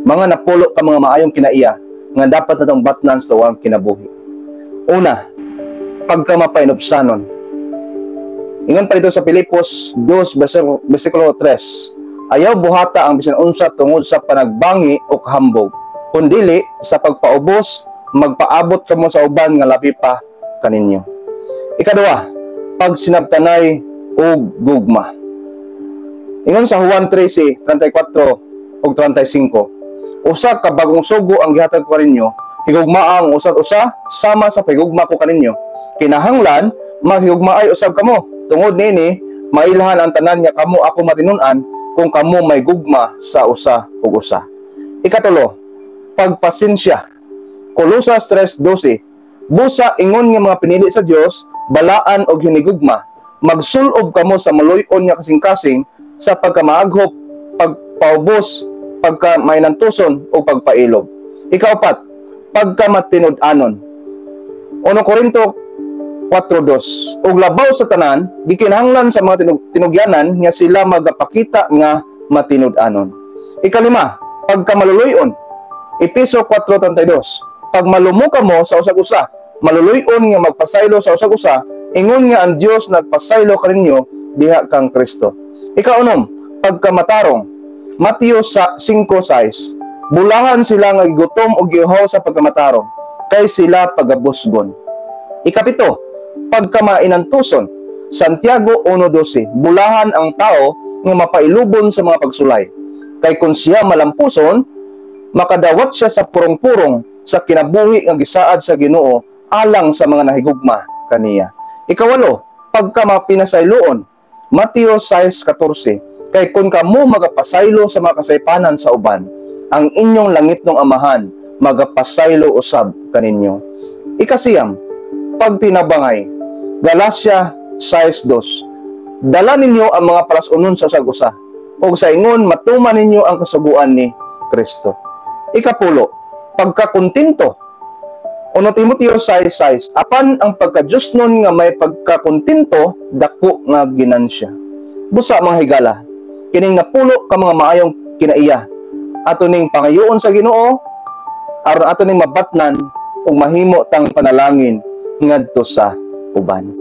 Mga napulo ka mga maayong kinaiya nga dapat natong batnan sa tuwang kinabuhi. Una, pagkamapainupsanon. Ingon pa dito sa Filipos 2 versikulo 3. Ayaw buhata ang bisan unsa tungod sa panagbangi o kahambog, kundili sa pagpaubos magpaabot kamo sa uban nga labi pa kaninyo. Ikaduha, pagsinabtanay og gugma. Ingon sa Juan 13:34 ug 35. Usa ka bagong sugo ang gihatag ko kaninyo, higugma ang usat usa sama sa pagigugma ko kaninyo. Kinahanglan maghigugmaay usab kamo. Tungod nini mailhan ang tanan nga kamo ako matinun-an kung kamo may gugma sa usa ug usa. Ikatulo, pagpasensya. Kolosas 3:12. Busa ingon nga mga pinili sa Dios, balaan og hinigugma. Magsulob kamo sa maluy-on nga kasing-kasing sa pagkamaaghop, pagpaubos, pagkamainantuson o pagpailob. Ikaapat, pagkamatinud-anon. 1 Korinto 4:2. Og labaw sa tanan, gikinahanglan sa mga tinugyanan nga sila magapakita nga matinud-anon. Ikalima, pagkamaluluyon. Epeso 4:32. Pag malumo kamo sa usag-usa, maluluyon nga magpasaylo sa usag-usa, ingon nga ang Dios nagpasaylo kaninyo diha kang Kristo. Ikaunom, pagkamatarong. Mateo 5:6. Bulahan sila nga gutom o giuhaw sa pagkamatarong, kay sila pagabusgon. Ikapito, pagkamainantuson. Santiago 1:12. Bulahan ang tao nga mapailubon sa mga pagsulay, kay kung siya malampuson, makadawat siya sa purong-purong sa kinabuhi nga gisaad sa Ginoo alang sa mga nahigugma kaniya. Ikawalo, pagkamapinasayloon. Mateo 6:14. Kay kung kamo magapasaylo sa mga kasaypanan sa uban, ang inyong langitnong amahan magapasaylo usab kaninyo. Ikasiyam, pagtinabangay. Galacia 6:2. Dala ninyo ang mga palas-unon sa usag-usa, ug sa ingon matuman ninyo ang kasuguan ni Kristo. Ikapulo, pagkakontinto. 1 Timoteo 6:6. Apan ang pagka-Diosnon nga may pagkakontinto, dako nga ginansya. Busa mga higala, kining napulo ka mga maayong kinaiya, ato ning pangayoon sa Ginoo, aron ato ning mabatnan ug mahimo tang panalangin ngadto sa uban.